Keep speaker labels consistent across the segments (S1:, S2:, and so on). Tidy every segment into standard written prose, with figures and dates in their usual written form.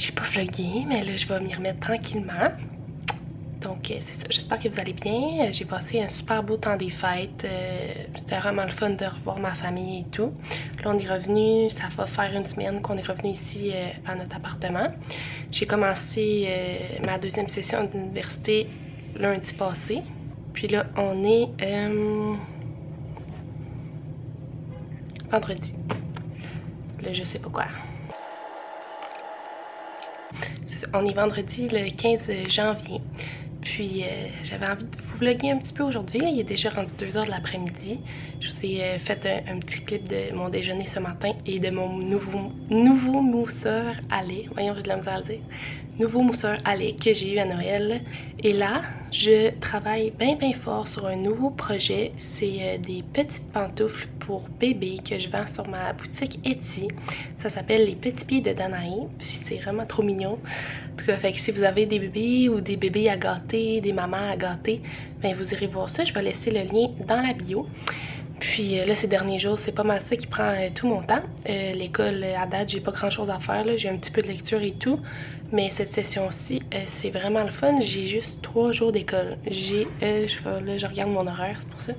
S1: J'ai pas vlogué, mais là je vais m'y remettre tranquillement. Donc c'est ça, j'espère que vous allez bien. J'ai passé un super beau temps des fêtes. C'était vraiment le fun de revoir ma famille et tout. Là on est revenu, ça va faire une semaine qu'on est revenu ici à notre appartement. J'ai commencé ma deuxième session d'université lundi passé. Puis là on est vendredi. Là je sais pas quoi. On est vendredi le 15 janvier. Puis j'avais envie de vous vlogger un petit peu aujourd'hui. Il est déjà rendu 2 h de l'après-midi. Je vous ai fait un petit clip de mon déjeuner ce matin et de mon nouveau mousseur à lait. Voyons, j'ai de la misère à le dire. Nouveau mousseur à lait que j'ai eu à Noël. Et là, je travaille bien fort sur un nouveau projet. C'est des petites pantoufles pour bébés que je vends sur ma boutique Etsy. Ça s'appelle les petits pieds de Danae. Puis c'est vraiment trop mignon. En tout cas, fait que si vous avez des bébés ou des bébés à gâter, des mamans à gâter, ben vous irez voir ça. Je vais laisser le lien dans la bio. Puis là, ces derniers jours, c'est pas mal ça qui prend tout mon temps. L'école, à date, j'ai pas grand chose à faire. J'ai un petit peu de lecture et tout. Mais cette session-ci, c'est vraiment le fun. J'ai juste 3 jours d'école. Là, je regarde mon horaire, c'est pour ça.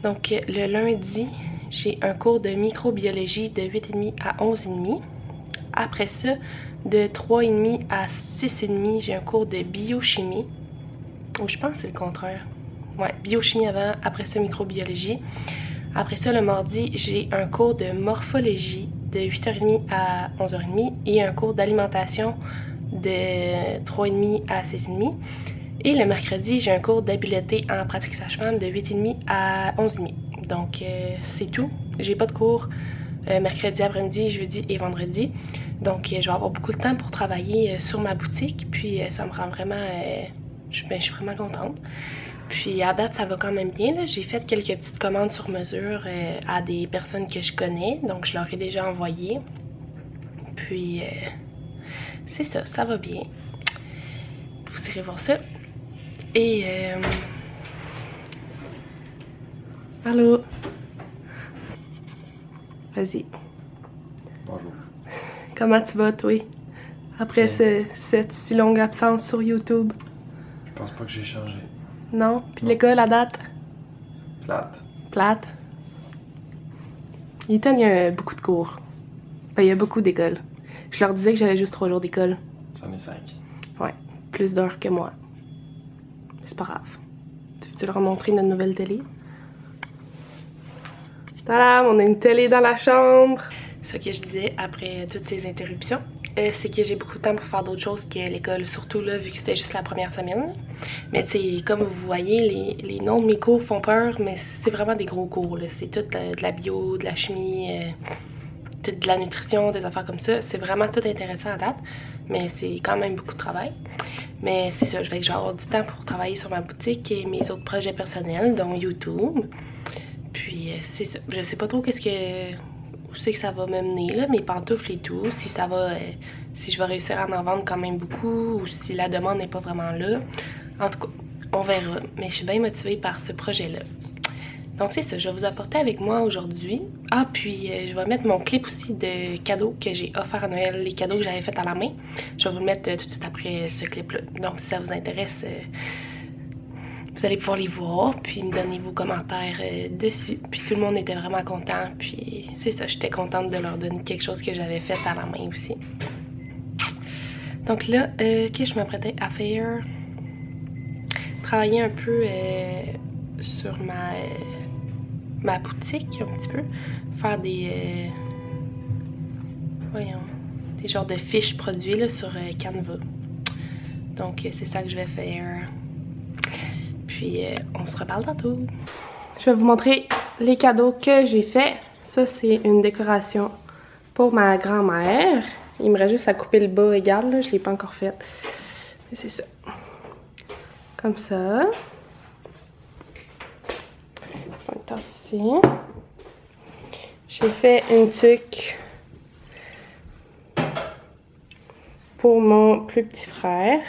S1: Donc, le lundi, j'ai un cours de microbiologie de 8h30 à 11h30. Après ça, de 3h30 à 6h30, j'ai un cours de biochimie. Oh, je pense que c'est le contraire. Ouais, biochimie avant, après ça, microbiologie. Après ça, le mardi, j'ai un cours de morphologie de 8h30 à 11h30 et un cours d'alimentation de 3h30 à 6h30. Et le mercredi, j'ai un cours d'habileté en pratique sage-femme de 8h30 à 11h30. Donc, c'est tout. J'ai pas de cours mercredi après-midi, jeudi et vendredi. Donc, je vais avoir beaucoup de temps pour travailler sur ma boutique. Puis, ça me rend vraiment... je suis vraiment contente. Puis, à date, ça va quand même bien. J'ai fait quelques petites commandes sur mesure à des personnes que je connais. Donc, je leur ai déjà envoyé. Puis, c'est ça, ça va bien. Vous irez voir ça. Et... allô? Vas-y.
S2: Bonjour.
S1: Comment tu vas, toi? Après cette si longue absence sur YouTube?
S2: Je pense pas que j'ai changé.
S1: Non? Puis l'école à date?
S2: Plate.
S1: Plate? Il y a beaucoup de cours. Ben, il y a beaucoup d'écoles. Je leur disais que j'avais juste 3 jours d'école.
S2: J'en ai 5.
S1: Ouais, plus d'heures que moi. C'est pas grave. Tu veux-tu leur montrer notre nouvelle télé? Tadam! On a une télé dans la chambre! Ce que je disais après toutes ces interruptions, c'est que j'ai beaucoup de temps pour faire d'autres choses que l'école, surtout là, vu que c'était juste la première semaine. Mais tu sais, comme vous voyez, les noms de mes cours font peur, mais c'est vraiment des gros cours, là. C'est tout de la bio, de la chimie, tout de la nutrition, des affaires comme ça. C'est vraiment tout intéressant à date, mais c'est quand même beaucoup de travail. Mais c'est ça, je vais avoir du temps pour travailler sur ma boutique et mes autres projets personnels, dont YouTube. Puis c'est ça, je sais pas trop où c'est que ça va me mener, là, mes pantoufles et tout, si ça va, si je vais réussir à en vendre quand même beaucoup ou si la demande n'est pas vraiment là. En tout cas, on verra, mais je suis bien motivée par ce projet-là. Donc c'est ça, je vais vous apporter avec moi aujourd'hui. Ah, puis je vais mettre mon clip aussi de cadeaux que j'ai offert à Noël, les cadeaux que j'avais fait à la main. Je vais vous le mettre tout de suite après ce clip-là. Donc si ça vous intéresse... vous allez pouvoir les voir, puis me donner vos commentaires dessus. Puis tout le monde était vraiment content. Puis c'est ça, j'étais contente de leur donner quelque chose que j'avais fait à la main aussi. Donc là, qu'est-ce que je m'apprêtais à faire? Travailler un peu sur ma boutique, un petit peu. Faire des... voyons, des genres de fiches produits là, sur Canva. Donc c'est ça que je vais faire. Puis on se reparle tantôt. Je vais vous montrer les cadeaux que j'ai faits. Ça, c'est une décoration pour ma grand-mère. Il me reste juste à couper le bas égal, là. Je ne l'ai pas encore fait. Mais c'est ça. Comme ça. On est ici. J'ai fait une tuque pour mon plus petit frère.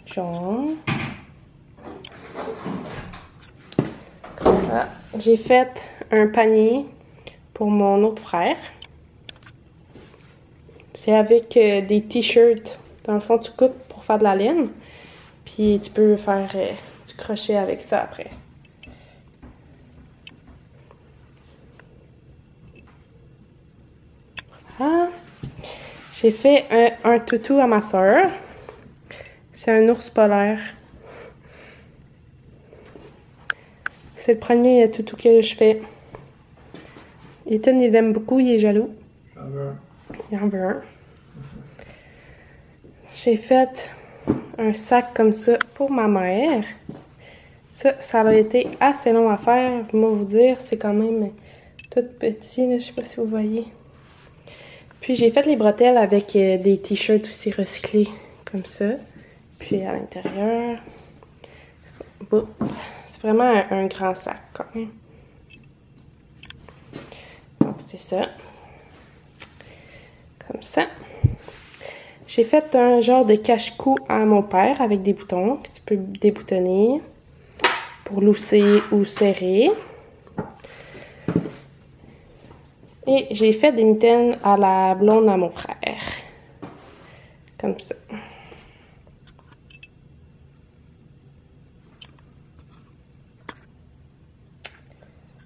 S1: Jaune. Comme ça. j'ai fait un panier pour mon autre frère. C'est avec des t-shirts. Dans le fond, tu coupes pour faire de la laine. Puis tu peux faire du crochet avec ça après. Voilà. J'ai fait un toutou à ma soeur. C'est un ours polaire. C'est le premier toutou que je fais. Ethan, il l'aime beaucoup, il est jaloux. Il en veut un. J'ai fait un sac comme ça pour ma mère. Ça a été assez long à faire. Moi, vous dire, c'est quand même tout petit, là, je sais pas si vous voyez. Puis j'ai fait les bretelles avec des t-shirts aussi recyclés, comme ça. Puis à l'intérieur, c'est vraiment un grand sac quand même. Donc c'est ça. Comme ça. J'ai fait un genre de cache-cou à mon père avec des boutons. Puis tu peux déboutonner pour lousser ou serrer. Et j'ai fait des mitaines à la blonde à mon frère. Comme ça.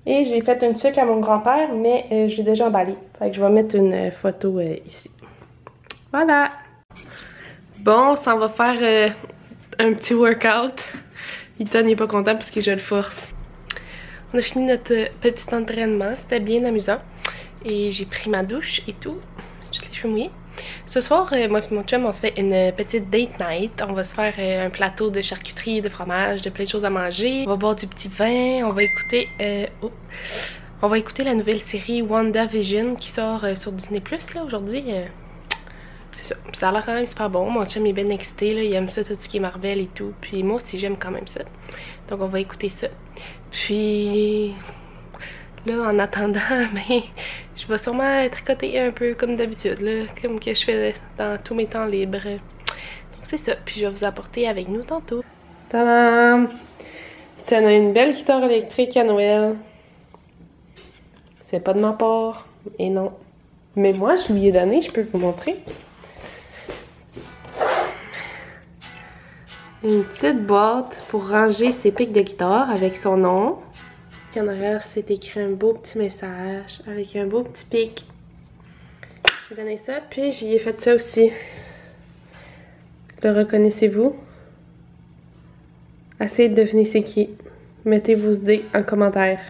S1: Et j'ai fait une tuque à mon grand-père, mais j'ai déjà emballé. Fait que je vais mettre une photo ici. Voilà! Bon, ça va faire un petit workout. Ethan n'est pas content parce que je le force. On a fini notre petit entraînement. C'était bien amusant. Et j'ai pris ma douche et tout. J'ai les cheveux mouillés. Ce soir, moi et mon chum, on se fait une petite date night. On va se faire un plateau de charcuterie, de fromage, de plein de choses à manger. On va boire du petit vin. On va écouter la nouvelle série WandaVision qui sort sur Disney Plus là aujourd'hui. C'est ça. Ça a l'air quand même super bon. Mon chum est bien excité, là. Il aime ça, tout ce qui est Marvel et tout. Puis moi aussi, j'aime quand même ça. Donc on va écouter ça. Puis là, en attendant, ben, je vais sûrement tricoter un peu comme d'habitude, là, comme que je fais dans tous mes temps libres. Donc c'est ça, puis je vais vous apporter avec nous tantôt. Tadam! T'en as une belle guitare électrique à Noël. C'est pas de ma part, et non. Mais moi, je lui ai donné, je peux vous montrer. Une petite boîte pour ranger ses pics de guitare avec son nom. En arrière, c'est écrit un beau petit message avec un beau petit pic. J'ai donné ça, puis j'y ai fait ça aussi. Le reconnaissez-vous? Essayez de deviner c'est qui. Mettez vos idées en commentaire.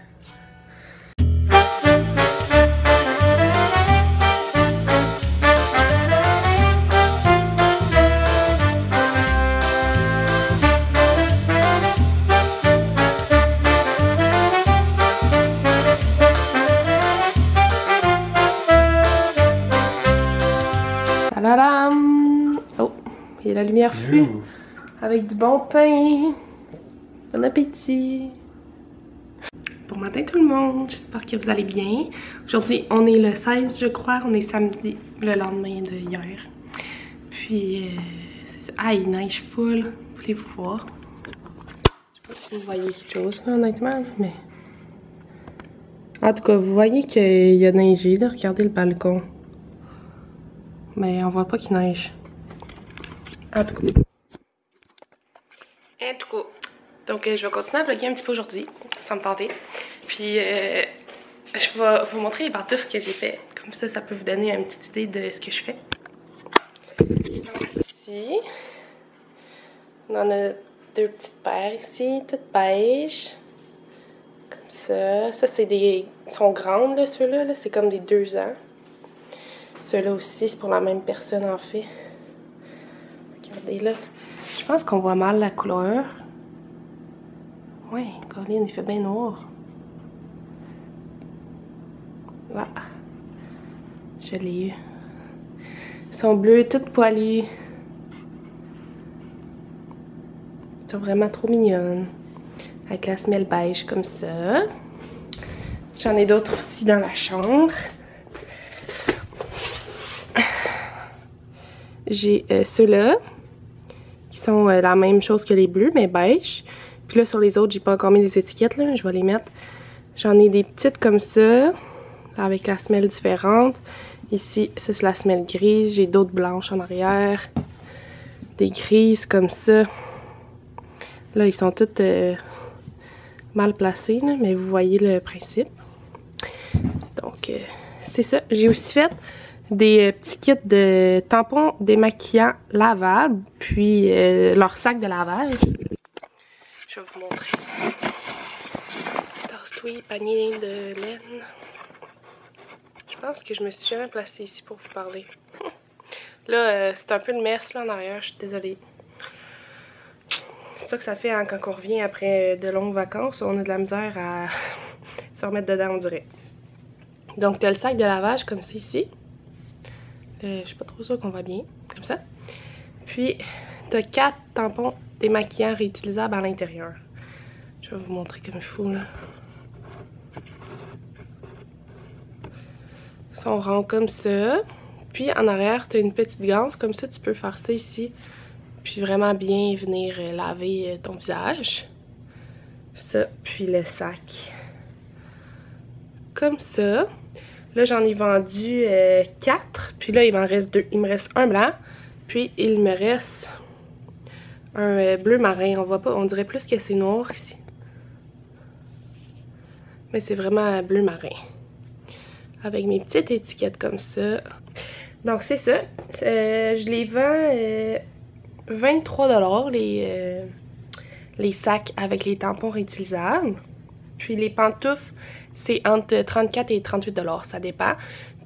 S1: Oh, et la lumière fut avec du bon pain. Bon appétit. Bon matin tout le monde, j'espère que vous allez bien. Aujourd'hui, on est le 16, je crois. On est samedi, le lendemain de hier. Puis, c'est ça. Ah, il neige full. Voulez-vous voir? Je sais pas si vous voyez quelque chose, là, honnêtement, mais... En tout cas, vous voyez qu'il y a neigé, là. Regardez le balcon. Mais on voit pas qu'il neige. En tout cas. Donc je vais continuer à vlogger un petit peu aujourd'hui. Ça me tentait. Puis je vais vous montrer les pantoufles que j'ai fait. Comme ça, ça peut vous donner une petite idée de ce que je fais. Ici. On en a deux petites paires ici, toutes beige. Comme ça. Ça, c'est des... Ils sont grandes, là, ceux-là. Là. C'est comme des 2 ans. Ceux-là aussi, c'est pour la même personne, en fait. Regardez là. Je pense qu'on voit mal la couleur. Ouais, Colin, il fait bien noir. Voilà. Je l'ai eu. Ils sont bleus, toutes poilues. Ils sont vraiment trop mignonnes. Avec la semelle beige comme ça. J'en ai d'autres aussi dans la chambre. J'ai ceux-là, qui sont la même chose que les bleus, mais beige. Puis là, sur les autres, j'ai pas encore mis les étiquettes, là. Je vais les mettre. J'en ai des petites comme ça, avec la semelle différente. Ici, ça c'est la semelle grise. J'ai d'autres blanches en arrière. Des grises comme ça. Là, ils sont toutes mal placés, là, mais vous voyez le principe. Donc, c'est ça. J'ai aussi fait des petits kits de tampons démaquillants lavables, puis leur sac de lavage. Je vais vous montrer. Tasse-toi, panier de laine. Je pense que je me suis jamais placée ici pour vous parler. Là, c'est un peu le mess là en arrière, je suis désolée. C'est ça que ça fait hein, quand on revient après de longues vacances. On a de la misère à se remettre dedans, on dirait. Donc, tu as le sac de lavage comme ça ici. Je suis pas trop sûre qu'on va bien, comme ça. Puis, tu as 4 tampons démaquillants réutilisables à l'intérieur. Je vais vous montrer comme il faut, là. Ils sont ronds comme ça. Puis, en arrière, tu as une petite ganse. Comme ça, tu peux faire ça ici. Puis, vraiment bien venir laver ton visage. Ça, puis le sac. Comme ça. Là, j'en ai vendu 4. Puis là, il m'en reste 2. Il me reste un blanc. Puis, il me reste un bleu marin. On voit pas, on dirait plus que c'est noir ici. Mais c'est vraiment bleu marin. Avec mes petites étiquettes comme ça. Donc, c'est ça. Je les vends 23 $, les sacs avec les tampons réutilisables. Puis, les pantoufles, c'est entre 34 et 38 $, ça dépend.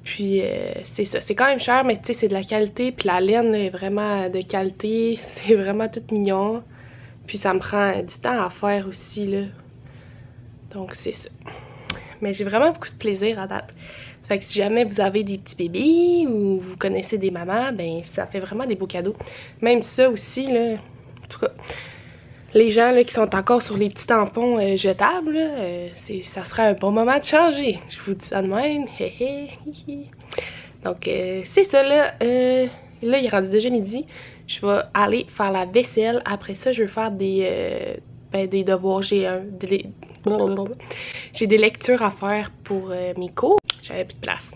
S1: Puis c'est ça, c'est quand même cher, mais tu sais, c'est de la qualité. Puis la laine est vraiment de qualité, c'est vraiment tout mignon. Puis ça me prend du temps à faire aussi, là. Donc c'est ça. Mais j'ai vraiment beaucoup de plaisir à date. Fait que si jamais vous avez des petits bébés ou vous connaissez des mamans, ben ça fait vraiment des beaux cadeaux. Même ça aussi, là, en tout cas... Les gens là, qui sont encore sur les petits tampons jetables, là, ça serait un bon moment de changer. Je vous dis ça de même. Donc, c'est ça là. Là, il est rendu déjà midi. Je vais aller faire la vaisselle. Après ça, je vais faire des devoirs. J'ai des lectures à faire pour mes cours. J'avais plus de place.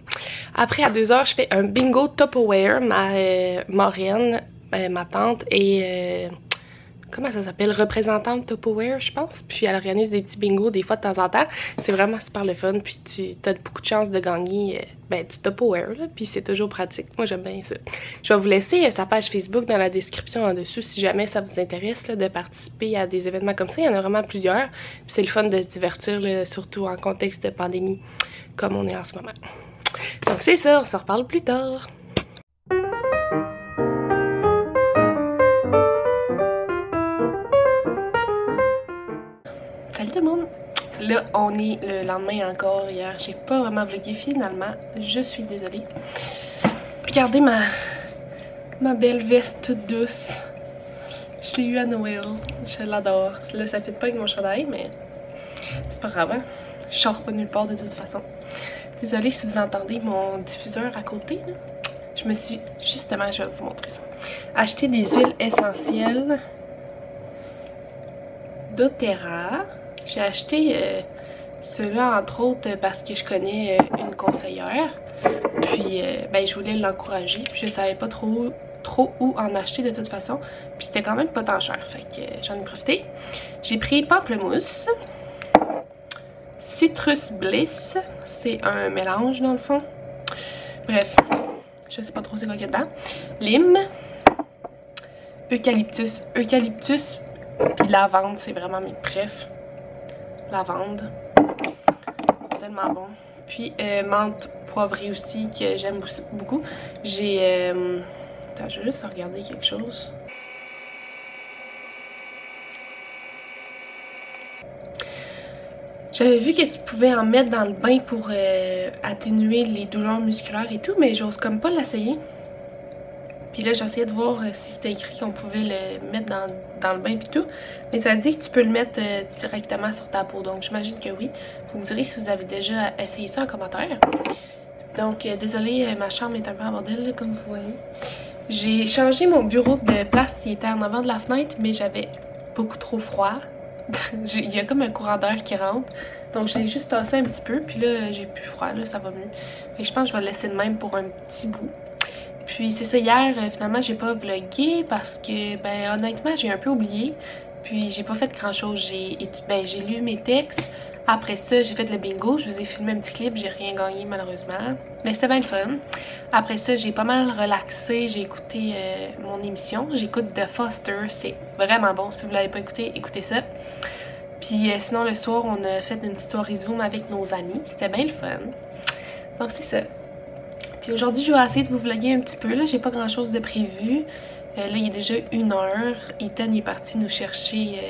S1: Après, à 2h, je fais un bingo Tupperware. Ma marraine, ma tante et... comment ça s'appelle? Représentante Tupperware, je pense. Puis elle organise des petits bingos des fois de temps en temps. C'est vraiment super le fun. Puis tu as beaucoup de chances de gagner du Tupperware, là. Puis c'est toujours pratique. Moi, j'aime bien ça. Je vais vous laisser sa page Facebook dans la description en dessous si jamais ça vous intéresse là, de participer à des événements comme ça. Il y en a vraiment plusieurs. Puis c'est le fun de se divertir, là, surtout en contexte de pandémie comme on est en ce moment. Donc c'est ça, on se reparle plus tard. Salut tout le monde! Là, on est le lendemain encore. Hier, j'ai pas vraiment vlogué finalement. Je suis désolée. Regardez ma belle veste toute douce. Je l'ai eue à Noël. Je l'adore. Là, ça fit pas avec mon chandail, mais c'est pas grave. Hein? Je sors pas nulle part de toute façon. Désolée si vous entendez mon diffuseur à côté. Là. Je me suis... Justement, je vais vous montrer ça. Acheté des huiles essentielles d'Otera. J'ai acheté ceux-là entre autres parce que je connais une conseillère. Puis je voulais l'encourager. Je savais pas trop où en acheter de toute façon. Puis c'était quand même pas tant cher. Fait que j'en ai profité. J'ai pris pamplemousse. Citrus Bliss. C'est un mélange dans le fond. Bref. Je sais pas trop c'est quoi qu'il y a dedans. Lime. Eucalyptus. Eucalyptus. Puis lavande, c'est vraiment mes préfs. Lavande. C'est tellement bon. Puis menthe poivrée aussi, que j'aime beaucoup. J'ai... Attends, je vais juste regarder quelque chose. J'avais vu que tu pouvais en mettre dans le bain pour atténuer les douleurs musculaires et tout, mais j'ose comme pas l'essayer. Puis là, j'essayais de voir si c'était écrit qu'on pouvait le mettre dans le bain pis tout. Mais ça dit que tu peux le mettre directement sur ta peau. Donc, j'imagine que oui. Vous me direz si vous avez déjà essayé ça en commentaire. Donc, désolée, ma chambre est un peu en bordel, là, comme vous voyez. J'ai changé mon bureau de place. Il était en avant de la fenêtre, mais j'avais beaucoup trop froid. Il y a comme un courant d'air qui rentre. Donc je l'ai juste tassé un petit peu, puis là j'ai plus froid, là ça va mieux. Fait que je pense que je vais le laisser de même pour un petit bout. Puis c'est ça, hier finalement j'ai pas vlogué parce que ben honnêtement j'ai un peu oublié. Puis j'ai pas fait grand chose, j'ai lu mes textes. Après ça, j'ai fait le bingo, je vous ai filmé un petit clip, j'ai rien gagné malheureusement. Mais c'était bien le fun. Après ça, j'ai pas mal relaxé, j'ai écouté mon émission. J'écoute The Foster, c'est vraiment bon. Si vous l'avez pas écouté, écoutez ça. Puis sinon, le soir, on a fait une petite soirée Zoom avec nos amis. C'était bien le fun. Donc c'est ça. Puis aujourd'hui, je vais essayer de vous vlogger un petit peu. Là, j'ai pas grand chose de prévu. Là, il est déjà 1h. Ethan est parti nous chercher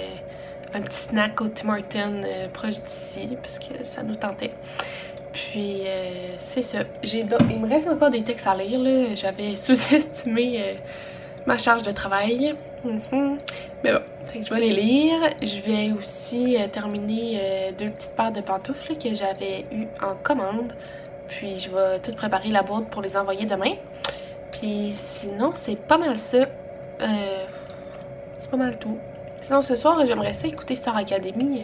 S1: un petit snack au Tim Hortons proche d'ici, parce que ça nous tentait. Puis c'est ça. Il me reste encore des textes à lire, là. J'avais sous-estimé ma charge de travail. Mais bon, fait que je vais les lire. Je vais aussi terminer 2 petites paires de pantoufles que j'avais eues en commande. Puis je vais tout préparer la boîte pour les envoyer demain. Puis sinon, c'est pas mal ça. C'est pas mal tout. Sinon, ce soir, j'aimerais ça écouter Star Academy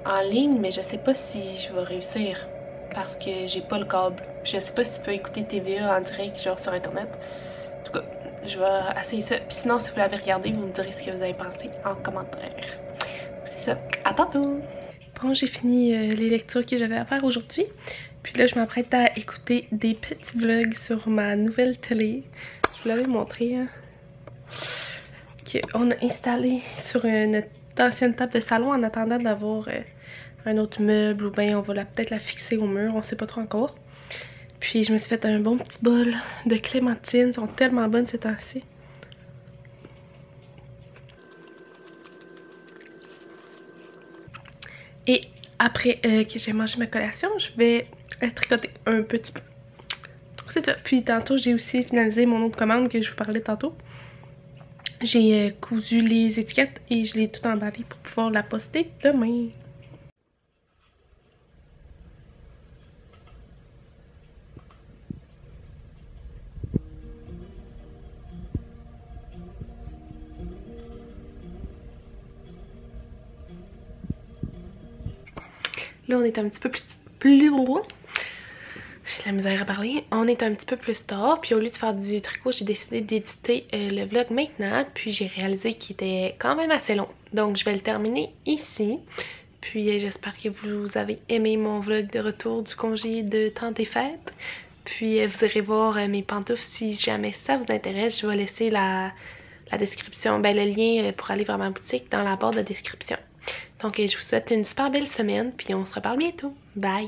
S1: en ligne, mais je sais pas si je vais réussir parce que j'ai pas le câble. Je sais pas si tu peux écouter TVA en direct, genre sur internet. En tout cas, je vais essayer ça. Puis sinon, si vous l'avez regardé, vous me direz ce que vous avez pensé en commentaire. C'est ça. À tantôt! Bon, j'ai fini les lectures que j'avais à faire aujourd'hui. Puis là, je m'apprête à écouter des petits vlogs sur ma nouvelle télé. Je vous l'avais montré, hein. Qu'on a installé sur notre ancienne table de salon en attendant d'avoir un autre meuble ou bien on va peut-être la fixer au mur, on sait pas trop encore. Puis je me suis fait un bon petit bol de clémentines, elles sont tellement bonnes ces temps-ci. Et après que j'ai mangé ma collation, je vais tricoter un petit peu. C'est ça. Puis tantôt, j'ai aussi finalisé mon autre commande que je vous parlais tantôt. J'ai cousu les étiquettes et je l'ai tout emballé pour pouvoir la poster demain. Là, on est un petit peu plus gros. J'ai de la misère à parler. On est un petit peu plus tard, puis au lieu de faire du tricot, j'ai décidé d'éditer le vlog maintenant, puis j'ai réalisé qu'il était quand même assez long. Donc je vais le terminer ici. Puis j'espère que vous avez aimé mon vlog de retour du congé de temps des fêtes. Puis vous irez voir mes pantoufles si jamais ça vous intéresse. Je vais laisser la description, le lien pour aller vers ma boutique dans la barre de description. Donc je vous souhaite une super belle semaine, puis on se reparle bientôt. Bye!